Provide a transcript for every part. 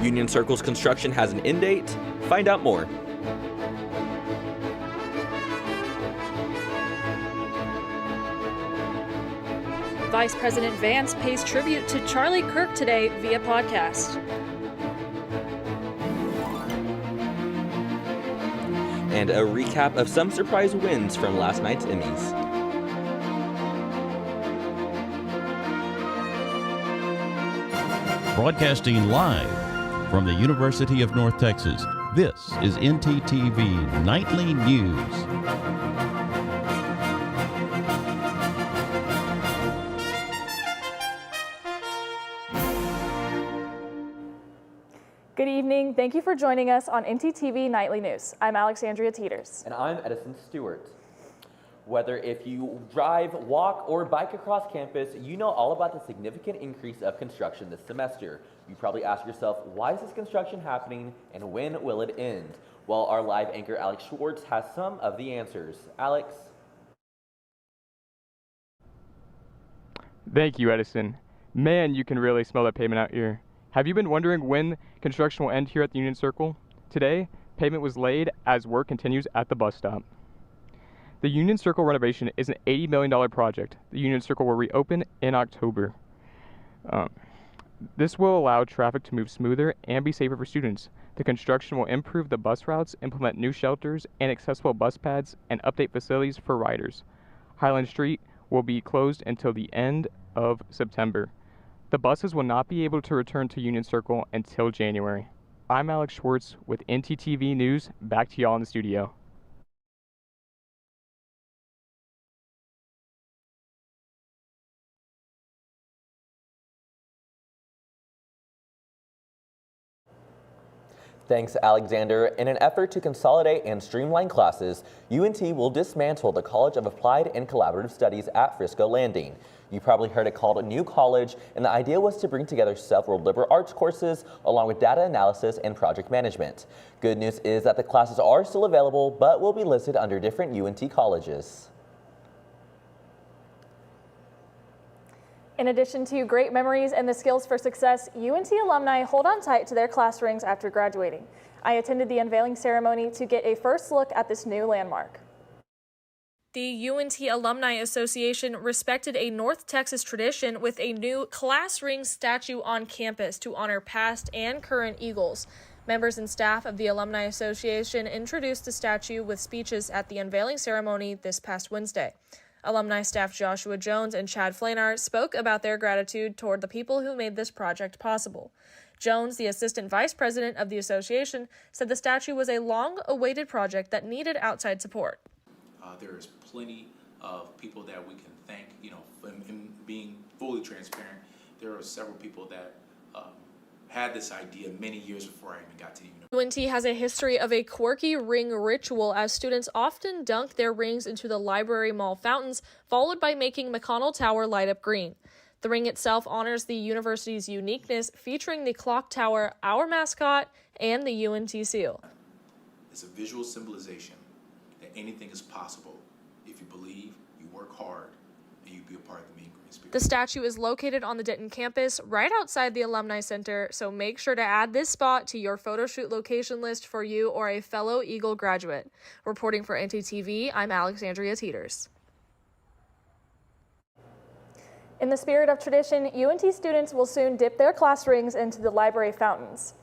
Union Circle's construction has an end date. Find out more. Vice President Vance pays tribute to Charlie Kirk today via podcast. And a recap of some surprise wins from last night's Emmys. Broadcasting live from the University of North Texas, this is NTTV Nightly News. Good evening. Thank you for joining us on NTTV Nightly News. I'm Alexandria Teeters. And I'm Edison Stewart. Whether if you drive, walk, or bike across campus, you know all about the significant increase of construction this semester. You probably ask yourself, why is this construction happening and when will it end? Well, our live anchor Alex Schwartz has some of the answers. Alex? Thank you, Edison. Man, you can really smell that pavement out here. Have you been wondering when construction will end here at the Union Circle? Today, pavement was laid as work continues at the bus stop. The Union Circle renovation is an $80 million project. The Union Circle will reopen in October. This will allow traffic to move smoother and be safer for students. The construction will improve the bus routes, implement new shelters and accessible bus pads, and update facilities for riders. Highland Street will be closed until the end of September. The buses will not be able to return to Union Circle until January. I'm Alex Schwartz with NTTV News. Back to y'all in the studio. Thanks, Alexander. In an effort to consolidate and streamline classes, UNT will dismantle the College of Applied and Collaborative Studies at Frisco Landing. You probably heard it called a new college, and the idea was to bring together several liberal arts courses along with data analysis and project management. Good news is that the classes are still available, but will be listed under different UNT colleges. In addition to great memories and the skills for success, UNT alumni hold on tight to their class rings after graduating. I attended the unveiling ceremony to get a first look at this new landmark. The UNT Alumni Association respected a North Texas tradition with a new class ring statue on campus to honor past and current Eagles. Members and staff of the Alumni Association introduced the statue with speeches at the unveiling ceremony this past Wednesday. Alumni staff Joshua Jones and Chad Flanar spoke about their gratitude toward the people who made this project possible. Jones, the assistant vice president of the association, said the statue was a long-awaited project that needed outside support. There's plenty of people that we can thank, in being fully transparent. There are several people that had this idea many years before I even got to the university. UNT has a history of a quirky ring ritual as students often dunk their rings into the library mall fountains, followed by making McConnell Tower light up green. The ring itself honors the university's uniqueness, featuring the clock tower, our mascot, and the UNT seal. It's a visual symbolization that anything is possible if you believe, you work hard, and you be a part of the Mean Green Spirit. The statue is located on the Denton campus, right outside the Alumni Center, so make sure to add this spot to your photo shoot location list for you or a fellow Eagle graduate. Reporting for NTTV, I'm Alexandria Teeters. In the spirit of tradition, UNT students will soon dip their class rings into the library fountains.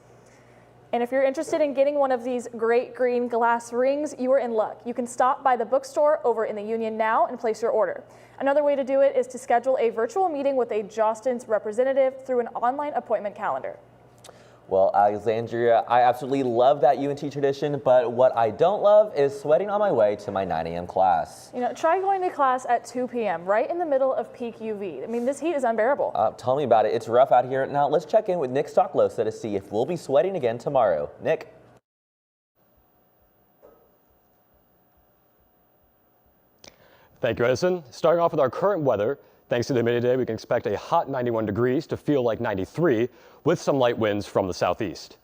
And if you're interested in getting one of these great green glass rings, you are in luck. You can stop by the bookstore over in the Union now and place your order. Another way to do it is to schedule a virtual meeting with a Jostens representative through an online appointment calendar. Well, Alexandria, I absolutely love that UNT tradition, but what I don't love is sweating on my way to my 9 a.m. class. Try going to class at 2 p.m., right in the middle of peak UV. I mean, this heat is unbearable. Tell me about it. It's rough out here. Now, let's check in with Nick Stocklosa to see if we'll be sweating again tomorrow. Nick? Thank you, Edison. Starting off with our current weather. Thanks to the humidity today, we can expect a hot 91 degrees to feel like 93 with some light winds from the southeast.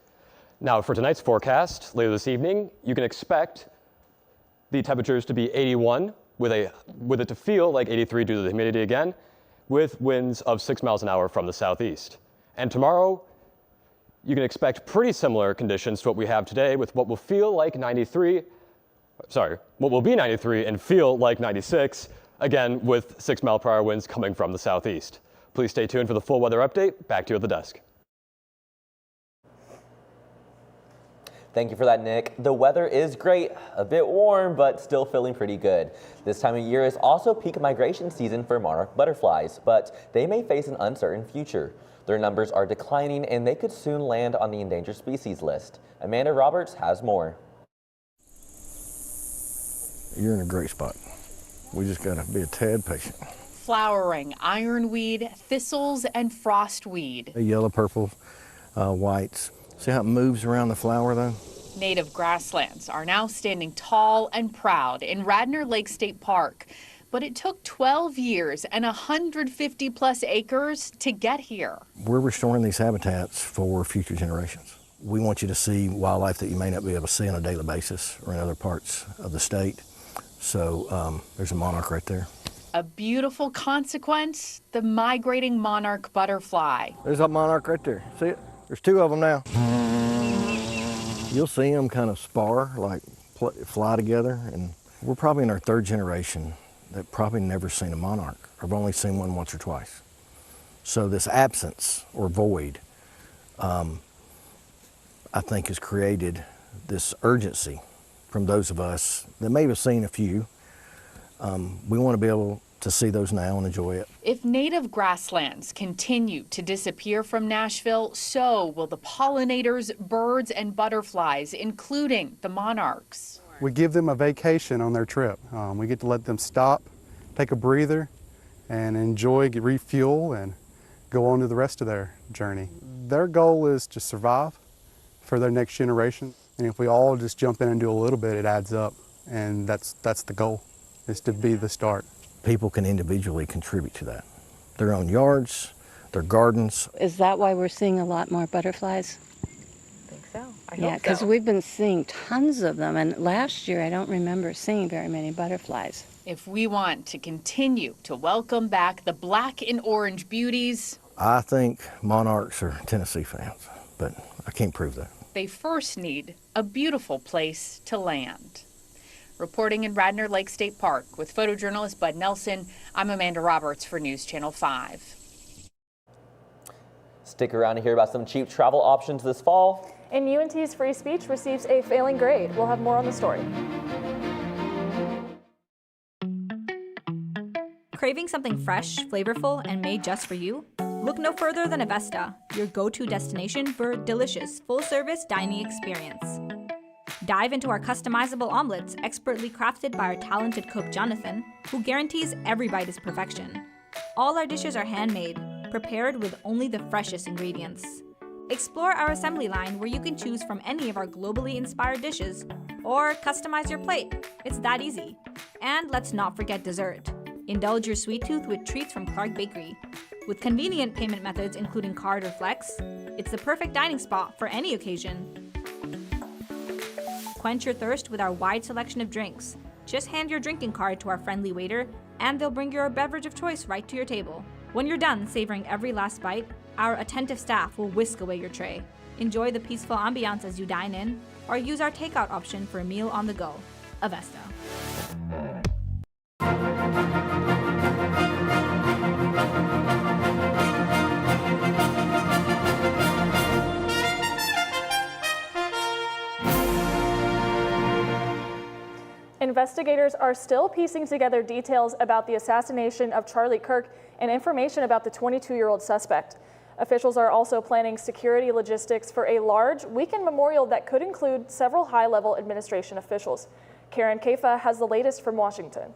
Now for tonight's forecast, later this evening, you can expect the temperatures to be 81 with it to feel like 83 due to the humidity again, with winds of 6 miles an hour from the southeast. And tomorrow, You can expect pretty similar conditions to what we have today with what will feel like 93, what will be 93 and feel like 96, again with 6-mile-per-hour winds coming from the southeast. Please stay tuned for the full weather update. Back to you at the desk. Thank you for that, Nick. The weather is great, a bit warm, but still feeling pretty good. This time of year is also peak migration season for monarch butterflies, but they may face an uncertain future. Their numbers are declining and they could soon land on the endangered species list. Amanda Roberts has more. You're in a great spot. We just gotta be a tad patient. Flowering ironweed, thistles, and frostweed. The yellow, purple, whites. See how it moves around the flower though? Native grasslands are now standing tall and proud in Radnor Lake State Park. But it took 12 years and 150 plus acres to get here. We're restoring these habitats for future generations. We want you to see wildlife that you may not be able to see on a daily basis or in other parts of the state. So there's a monarch right there. A beautiful consequence, the migrating monarch butterfly. There's that monarch right there. See it? There's two of them now. You'll see them kind of spar, like fly together. And we're probably in our third generation that probably never seen a monarch. I've only seen one once or twice. So this absence or void, I think has created this urgency from those of us that may have seen a few. We want to be able to see those now and enjoy it. If native grasslands continue to disappear from Nashville, so will the pollinators, birds, and butterflies, including the monarchs. We give them a vacation on their trip. We get to let them stop, take a breather, and enjoy, refuel, and go on to the rest of their journey. Their goal is to survive for their next generation. And if we all just jump in and do a little bit, it adds up. And that's the goal, is to be the start. People can individually contribute to that. Their own yards, their gardens. Is that why we're seeing a lot more butterflies? Yeah, because we've been seeing tons of them, and last year I don't remember seeing very many butterflies. If we want to continue to welcome back the black and orange beauties, I think monarchs are Tennessee fans, but I can't prove that. they first need a beautiful place to land. Reporting in Radnor Lake State Park with photojournalist Bud Nelson, I'm Amanda Roberts for News Channel 5. Stick around to hear about some cheap travel options this fall. And UNT's free speech receives a failing grade. We'll have more on the story. Craving something fresh, flavorful, and made just for you? Look no further than Avesta, your go-to destination for a delicious, full-service dining experience. Dive into our customizable omelets, expertly crafted by our talented cook Jonathan, who guarantees every bite is perfection. All our dishes are handmade, prepared with only the freshest ingredients. Explore our assembly line where you can choose from any of our globally inspired dishes or customize your plate. It's that easy. And let's not forget dessert. Indulge your sweet tooth with treats from Clark Bakery. With convenient payment methods including card or flex, it's the perfect dining spot for any occasion. Quench your thirst with our wide selection of drinks. Just hand your drinking card to our friendly waiter and they'll bring your beverage of choice right to your table. When you're done savoring every last bite, our attentive staff will whisk away your tray. Enjoy the peaceful ambiance as you dine in, or use our takeout option for a meal on the go. Avesta. Investigators are still piecing together details about the assassination of Charlie Kirk and information about the 22-year-old suspect. Officials are also planning security logistics for a large weekend memorial that could include several high-level administration officials. Karen Kafa has the latest from Washington.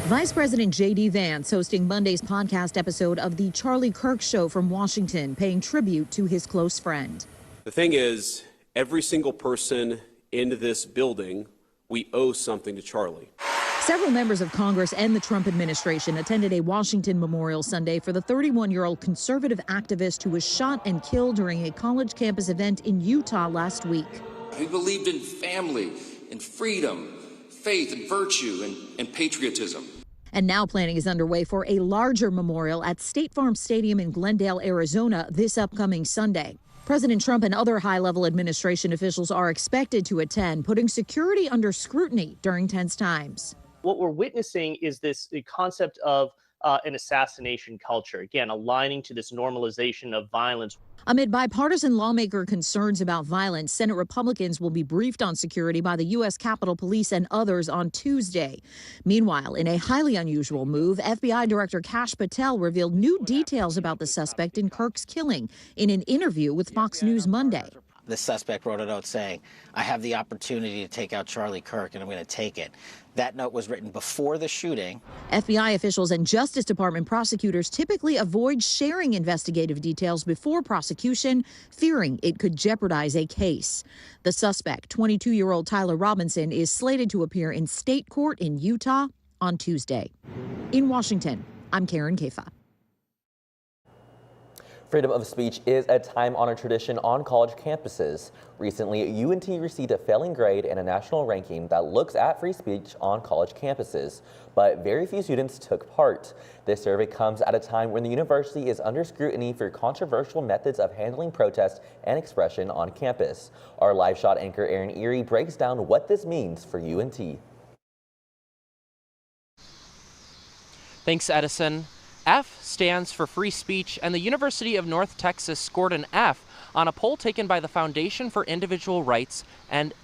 Vice President J.D. Vance hosting Monday's podcast episode of The Charlie Kirk Show from Washington, paying tribute to his close friend. The thing is, every single person in this building, we owe something to Charlie. Several members of Congress and the Trump administration attended a Washington memorial Sunday for the 31-year-old conservative activist who was shot and killed during a college campus event in Utah last week. He believed in family, in freedom, faith, and virtue, and patriotism. And now planning is underway for a larger memorial at State Farm Stadium in Glendale, Arizona this upcoming Sunday. President Trump and other high-level administration officials are expected to attend, putting security under scrutiny during tense times. What we're witnessing is the concept of an assassination culture, again, aligning to this normalization of violence. Amid bipartisan lawmaker concerns about violence, Senate Republicans will be briefed on security by the U.S. Capitol Police and others on Tuesday. Meanwhile, in a highly unusual move, FBI Director Kash Patel revealed new details about the suspect in Kirk's killing in an interview with Fox News Monday. The suspect wrote a note saying, "I have the opportunity to take out Charlie Kirk, and I'm going to take it." That note was written before the shooting. FBI officials and Justice Department prosecutors typically avoid sharing investigative details before prosecution, fearing it could jeopardize a case. The suspect, 22-year-old Tyler Robinson, is slated to appear in state court in Utah on Tuesday. In Washington, I'm Karen Kafa. Freedom of speech is a time-honored tradition on college campuses. Recently, UNT received a failing grade in a national ranking that looks at free speech on college campuses, but very few students took part. This survey comes at a time when the university is under scrutiny for controversial methods of handling protest and expression on campus. Our live shot anchor Aaron Erie breaks down what this means for UNT. Thanks, Edison. F stands for free speech, and the University of North Texas scored an F on a poll taken by the Foundation for Individual Rights and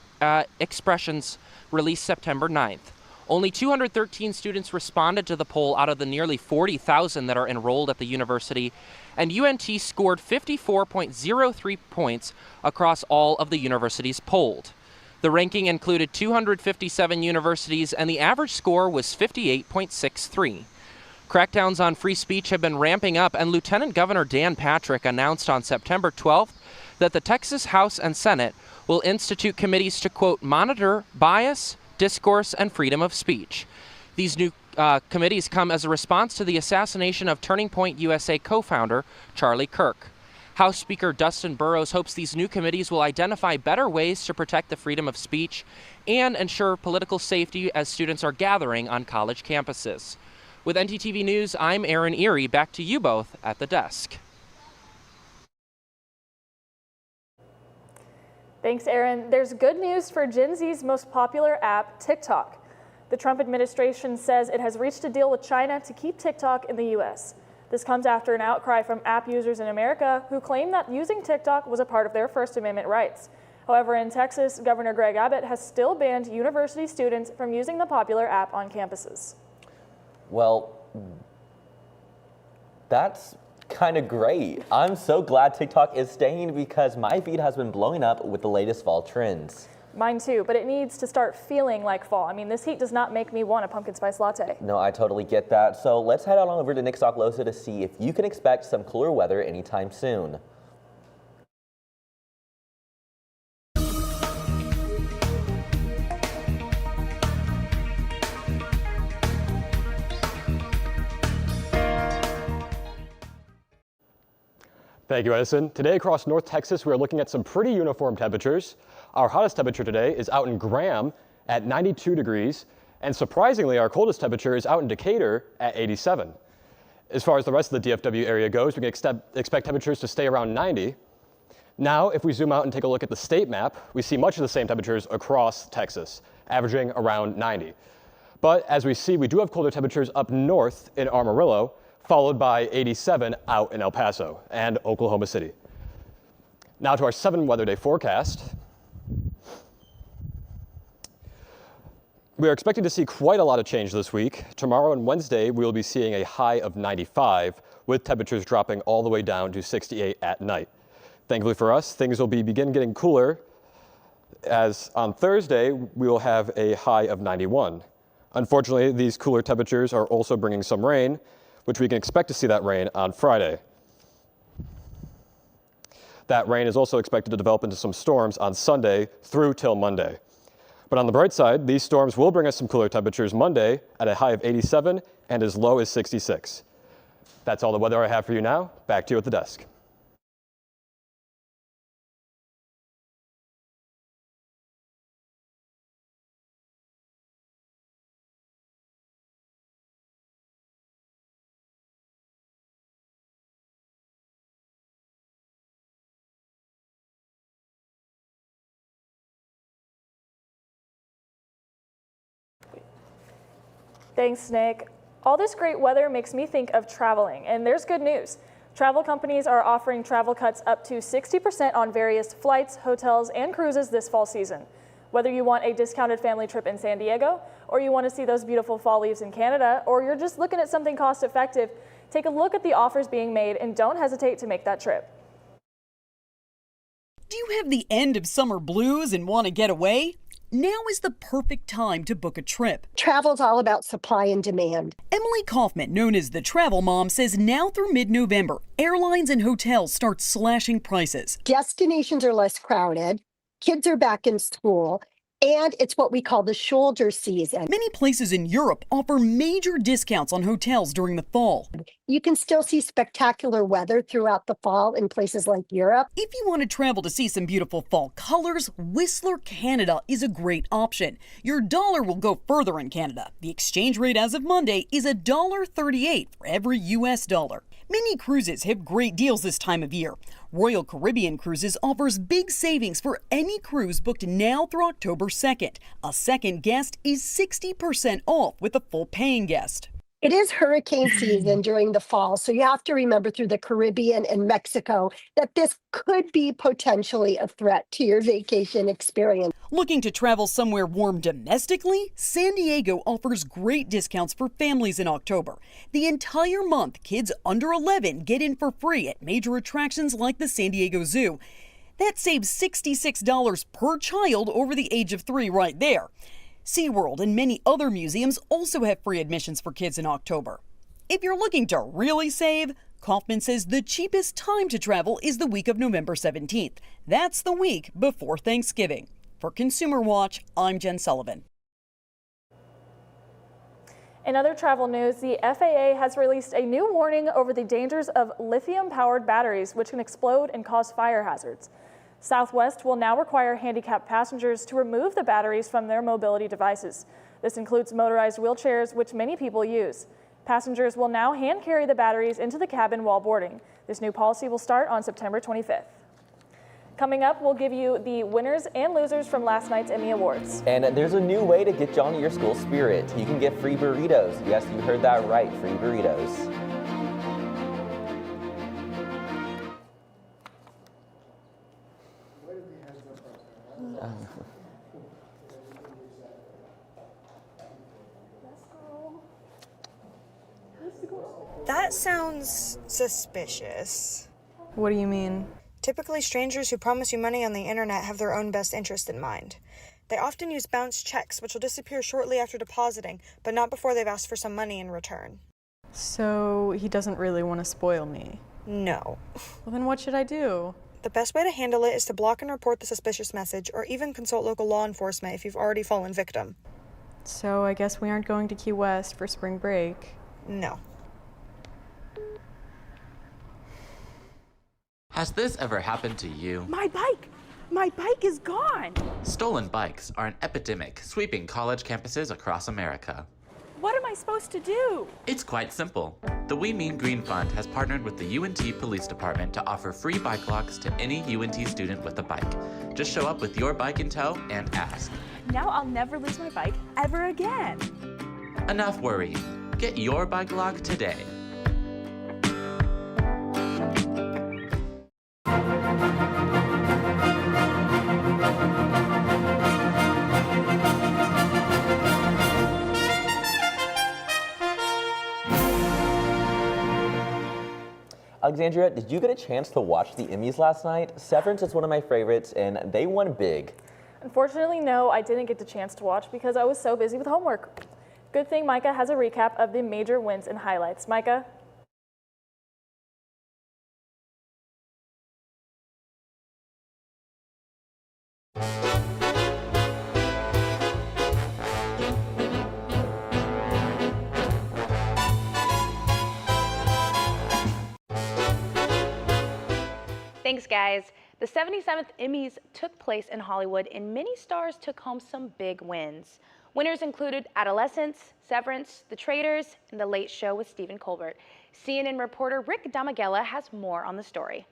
Expressions released September 9th. Only 213 students responded to the poll out of the nearly 40,000 that are enrolled at the university, and UNT scored 54.03 points across all of the universities polled. The ranking included 257 universities, and the average score was 58.63. Crackdowns on free speech have been ramping up, and Lieutenant Governor Dan Patrick announced on September 12th that the Texas House and Senate will institute committees to, quote, monitor bias, discourse, and freedom of speech. These new committees come as a response to the assassination of Turning Point USA co-founder Charlie Kirk. House Speaker Dustin Burrows hopes these new committees will identify better ways to protect the freedom of speech and ensure political safety as students are gathering on college campuses. With NTTV News, I'm Aaron Erie. Back to you both at the desk. Thanks, Aaron. There's good news for Gen Z's most popular app, TikTok. The Trump administration says it has reached a deal with China to keep TikTok in the U.S. This comes after an outcry from app users in America who claim that using TikTok was a part of their First Amendment rights. However, in Texas, Governor Greg Abbott has still banned university students from using the popular app on campuses. Well, that's kind of great. I'm so glad TikTok is staying because my feed has been blowing up with the latest fall trends. Mine too, but it needs to start feeling like fall. I mean, this heat does not make me want a pumpkin spice latte. No, I totally get that. So let's head on over to Nick Stocklosa to see if you can expect some cooler weather anytime soon. Thank you, Edison. Today across North Texas, we are looking at some pretty uniform temperatures. Our hottest temperature today is out in Graham at 92 degrees, and surprisingly, our coldest temperature is out in Decatur at 87. As far as the rest of the DFW area goes, we can expect temperatures to stay around 90. Now, if we zoom out and take a look at the state map, we see much of the same temperatures across Texas, averaging around 90. But as we see, we do have colder temperatures up north in Amarillo, followed by 87 out in El Paso and Oklahoma City. Now to our 7 weather day forecast. We are expecting to see quite a lot of change this week. Tomorrow and Wednesday, we will be seeing a high of 95, with temperatures dropping all the way down to 68 at night. Thankfully for us, things will begin getting cooler, as on Thursday, we will have a high of 91. Unfortunately, these cooler temperatures are also bringing some rain, which we can expect to see that rain on Friday. That rain is also expected to develop into some storms on Sunday through till Monday. But on the bright side, these storms will bring us some cooler temperatures Monday at a high of 87 and as low as 66. That's all the weather I have for you now. Back to you at the desk. Thanks, Nick. All this great weather makes me think of traveling, and there's good news. Travel companies are offering travel cuts up to 60% on various flights, hotels, and cruises this fall season. Whether you want a discounted family trip in San Diego, or you want to see those beautiful fall leaves in Canada, or you're just looking at something cost effective, take a look at the offers being made and don't hesitate to make that trip. Do you have the end of summer blues and want to get away? Now is the perfect time to book a trip. Travel's all about supply and demand. Emily Kaufman, known as the Travel Mom, says now through mid-November, airlines and hotels start slashing prices. Destinations are less crowded, kids are back in school, and it's what we call the shoulder season. Many places in Europe offer major discounts on hotels during the fall. You can still see spectacular weather throughout the fall in places like Europe. If you want to travel to see some beautiful fall colors, Whistler, Canada is a great option. Your dollar will go further in Canada. The exchange rate as of Monday is $1.38 for every US dollar. Many cruises have great deals this time of year. Royal Caribbean Cruises offers big savings for any cruise booked now through October 2nd. A second guest is 60% off with a full paying guest. It is hurricane season during the fall, so you have to remember through the Caribbean and Mexico that this could be potentially a threat to your vacation experience. Looking to travel somewhere warm domestically? San Diego offers great discounts for families in October. The entire month, kids under 11 get in for free at major attractions like the San Diego Zoo. That saves $66 per child over the age of 3 right there. SeaWorld and many other museums also have free admissions for kids in October. If you're looking to really save, Kaufman says the cheapest time to travel is the week of November 17th. That's the week before Thanksgiving. For Consumer Watch, I'm Jen Sullivan. In other travel news, the FAA has released a new warning over the dangers of lithium-powered batteries, which can explode and cause fire hazards. Southwest will now require handicapped passengers to remove the batteries from their mobility devices. This includes motorized wheelchairs, which many people use. Passengers will now hand carry the batteries into the cabin while boarding. This new policy will start on September 25th. Coming up, we'll give you the winners and losers from last night's Emmy Awards. And there's a new way to get you on your school spirit. You can get free burritos. Yes, you heard that right, free burritos. That sounds suspicious. What do you mean? Typically, strangers who promise you money on the internet have their own best interest in mind. They often use bounced checks, which will disappear shortly after depositing, but not before they've asked for some money in return. So he doesn't really want to spoil me? No. Well, then what should I do? The best way to handle it is to block and report the suspicious message, or even consult local law enforcement if you've already fallen victim. So I guess we aren't going to Key West for spring break? No. Has this ever happened to you? My bike! My bike is gone! Stolen bikes are an epidemic sweeping college campuses across America. What am I supposed to do? It's quite simple. The We Mean Green Fund has partnered with the UNT Police Department to offer free bike locks to any UNT student with a bike. Just show up with your bike in tow and ask. Now I'll never lose my bike ever again. Enough worrying. Get your bike lock today. Alexandria, did you get a chance to watch the Emmys last night? Severance is one of my favorites, and they won big. Unfortunately, no, I didn't get the chance to watch because I was so busy with homework. Good thing Micah has a recap of the major wins and highlights. Micah? Thanks, guys. The 77th Emmys took place in Hollywood, and many stars took home some big wins. Winners included Adolescence, Severance, The Traitors, and The Late Show with Stephen Colbert. CNN reporter Rick Damigella has more on the story.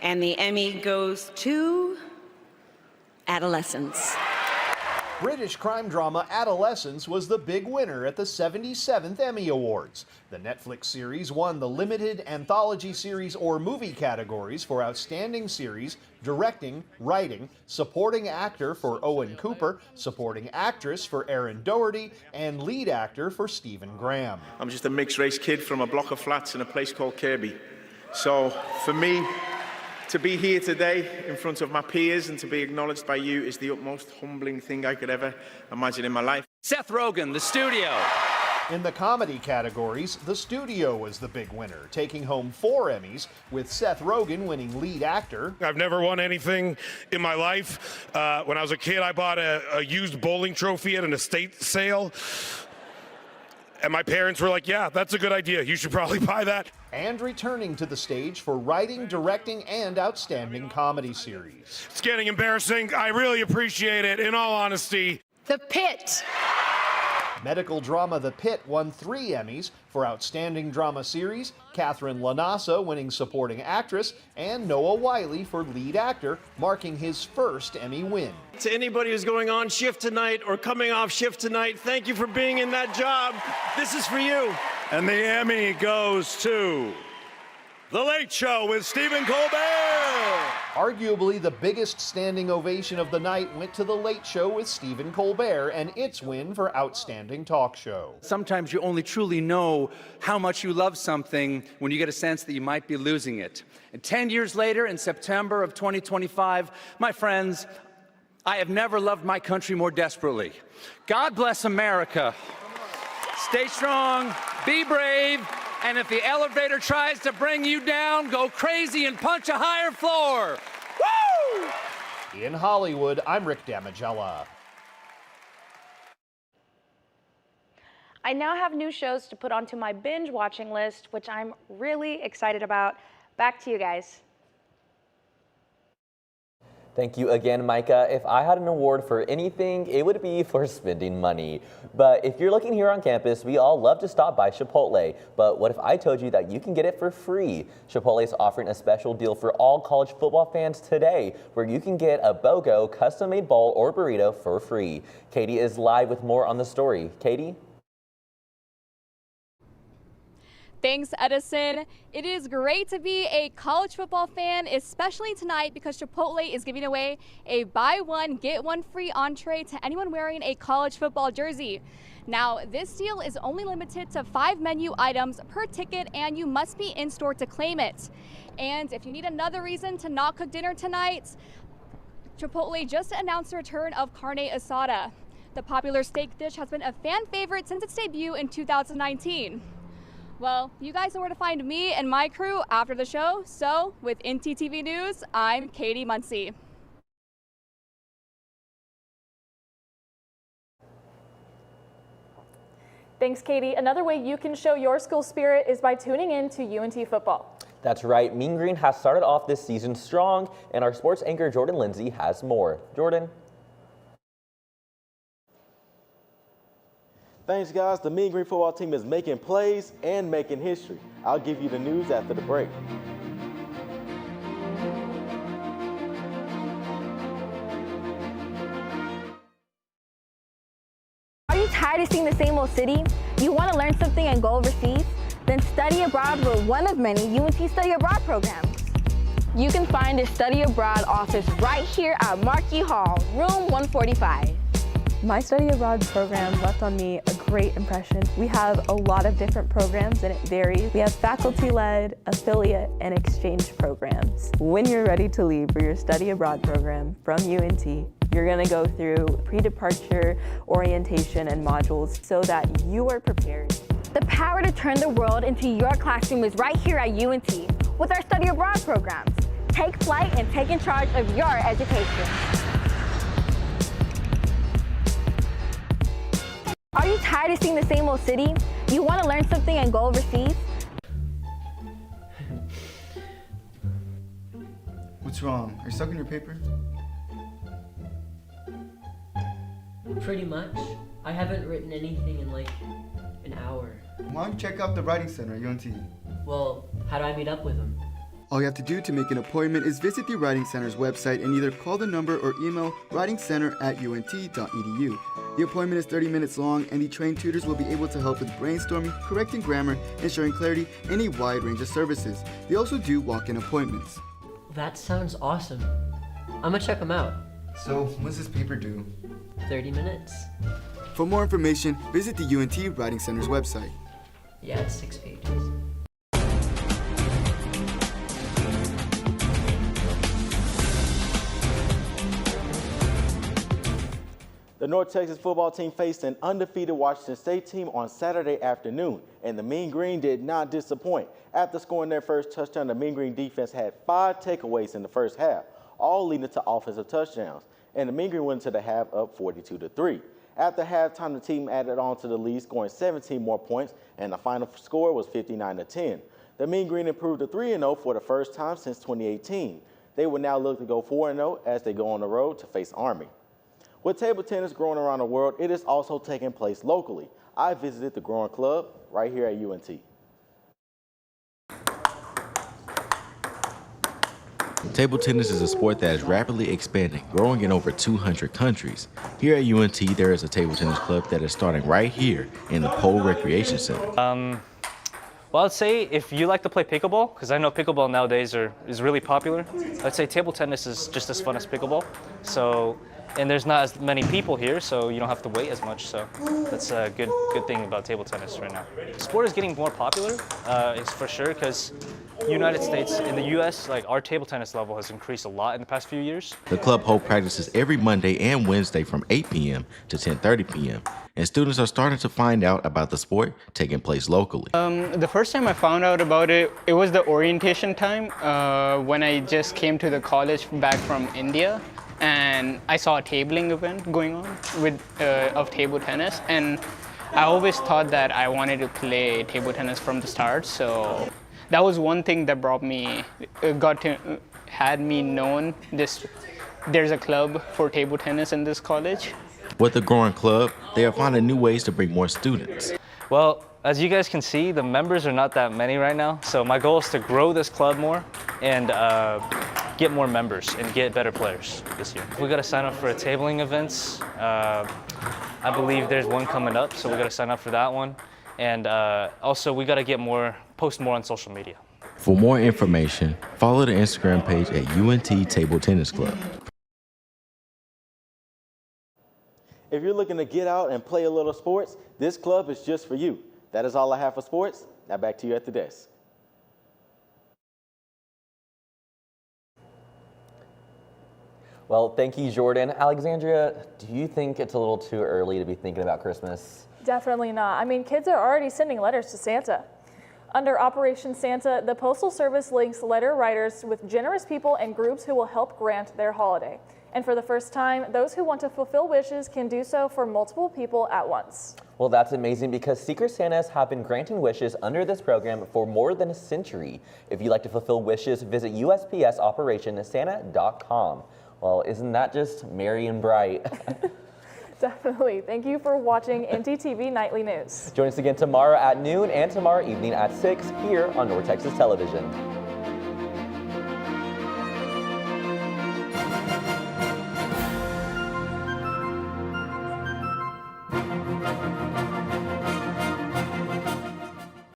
And the Emmy goes to Adolescence. British crime drama Adolescence was the big winner at the 77th Emmy Awards. The Netflix series won the limited anthology series or movie categories for Outstanding Series, Directing, Writing, Supporting Actor for Owen Cooper, Supporting Actress for Erin Doherty, and Lead Actor for Stephen Graham. I'm just a mixed-race kid from a block of flats in a place called Kirby. So for me, to be here today in front of my peers and to be acknowledged by you is the utmost humbling thing I could ever imagine in my life. Seth Rogen, The Studio. In the comedy categories, The Studio was the big winner, taking home 4 Emmys, with Seth Rogen winning Lead Actor. I've never won anything in my life. When I was a kid, I bought a used bowling trophy at an estate sale. And my parents were like, yeah, that's a good idea. You should probably buy that. And returning to the stage for writing, directing, and outstanding comedy series. It's getting embarrassing. I really appreciate it, in all honesty. The Pit. Medical drama The Pit won 3 Emmys for Outstanding Drama Series, Catherine Lanasa winning Supporting Actress, and Noah Wiley for Lead Actor, marking his first Emmy win. To anybody who's going on shift tonight or coming off shift tonight, thank you for being in that job. This is for you. And the Emmy goes to The Late Show with Stephen Colbert. Arguably the biggest standing ovation of the night went to The Late Show with Stephen Colbert and its win for Outstanding Talk Show. Sometimes you only truly know how much you love something when you get a sense that you might be losing it. And 10 years later, in September of 2025, my friends, I have never loved my country more desperately. God bless America. Stay strong, be brave, and if the elevator tries to bring you down, go crazy and punch a higher floor. Woo! In Hollywood, I'm Rick Damigella. I now have new shows to put onto my binge watching list, which I'm really excited about. Back to you guys. Thank you again, Micah. If I had an award for anything, it would be for spending money. But if you're looking here on campus, we all love to stop by Chipotle. But what if I told you that you can get it for free? Chipotle is offering a special deal for all college football fans today, where you can get a BOGO custom-made bowl or burrito for free. Katie is live with more on the story. Katie? Thanks, Edison. It is great to be a college football fan, especially tonight because Chipotle is giving away a buy one, get one free entree to anyone wearing a college football jersey. Now, this deal is only limited to 5 menu items per ticket, and you must be in store to claim it. And if you need another reason to not cook dinner tonight, Chipotle just announced the return of carne asada. The popular steak dish has been a fan favorite since its debut in 2019. Well, you guys know where to find me and my crew after the show. So, with NTTV News, I'm Katie Muncie. Thanks, Katie. Another way you can show your school spirit is by tuning in to UNT football. That's right. Mean Green has started off this season strong, and our sports anchor Jordan Lindsay has more. Jordan? Thanks, guys. The Mean Green football team is making plays and making history. I'll give you the news after the break. Are you tired of seeing the same old city? You want to learn something and go overseas? Then study abroad with one of many UNT Study Abroad programs. You can find a Study Abroad office right here at Markey Hall, room 145. My study abroad program left on me a great impression. We have a lot of different programs and it varies. We have faculty-led, affiliate, and exchange programs. When you're ready to leave for your study abroad program from UNT, you're gonna go through pre-departure orientation and modules so that you are prepared. The power to turn the world into your classroom is right here at UNT with our study abroad programs. Take flight and take in charge of your education. Are you tired of seeing the same old city? You want to learn something and go overseas? What's wrong? Are you stuck in your paper? Pretty much. I haven't written anything in like an hour. Why don't you check out the writing center at UNT? Well, how do I meet up with them? All you have to do to make an appointment is visit the Writing Center's website and either call the number or email writingcenter@unt.edu. The appointment is 30 minutes long, and the trained tutors will be able to help with brainstorming, correcting grammar, ensuring clarity, and a wide range of services. They also do walk-in appointments. That sounds awesome. I'm gonna check them out. So, when's this paper due? 30 minutes. For more information, visit the UNT Writing Center's website. Yeah, it's 6 pages. The North Texas football team faced an undefeated Washington State team on Saturday afternoon, and the Mean Green did not disappoint. After scoring their first touchdown, the Mean Green defense had 5 takeaways in the first half, all leading to offensive touchdowns, and the Mean Green went into the half up 42-3. After halftime, the team added on to the lead, scoring 17 more points, and the final score was 59-10. The Mean Green improved to 3-0 for the first time since 2018. They will now look to go 4-0 as they go on the road to face Army. With table tennis growing around the world, it is also taking place locally. I visited the Growing Club right here at UNT. Table tennis is a sport that is rapidly expanding, growing in over 200 countries. Here at UNT, there is a table tennis club that is starting right here in the Pole Recreation Center. Well, I'd say if you like to play pickleball, because I know pickleball nowadays is really popular, I'd say table tennis is just as fun as pickleball. And there's not as many people here, so you don't have to wait as much. So that's a good thing about table tennis right now. Sport is getting more popular, it's for sure, because United States, in the U.S., like our table tennis level has increased a lot in the past few years. The club holds practices every Monday and Wednesday from 8 p.m. to 10:30 p.m. And students are starting to find out about the sport taking place locally. The first time I found out about it, it was the orientation time when I just came to the college back from India. And I saw a tabling event going on of table tennis, and I always thought that I wanted to play table tennis from the start. So that was one thing that had me known there's a club for table tennis in this college. With the Growing Club, they are finding new ways to bring more students. Well, as you guys can see, the members are not that many right now. So my goal is to grow this club more and get more members and get better players this year. We got to sign up for a tabling events. I believe there's one coming up, so we got to sign up for that one. And also we got to post more on social media. For more information, follow the Instagram page at UNT Table Tennis Club. If you're looking to get out and play a little sports, this club is just for you. That is all I have for sports. Now back to you at the desk. Well, thank you, Jordan. Alexandria, do you think it's a little too early to be thinking about Christmas? Definitely not. I mean, kids are already sending letters to Santa. Under Operation Santa, the Postal Service links letter writers with generous people and groups who will help grant their holiday. And for the first time, those who want to fulfill wishes can do so for multiple people at once. Well, that's amazing because Secret Santas have been granting wishes under this program for more than a century. If you'd like to fulfill wishes, visit USPSOperationSanta.com. Well, isn't that just merry and bright? Definitely. Thank you for watching NTTV Nightly News. Join us again tomorrow at noon and tomorrow evening at 6 here on North Texas Television.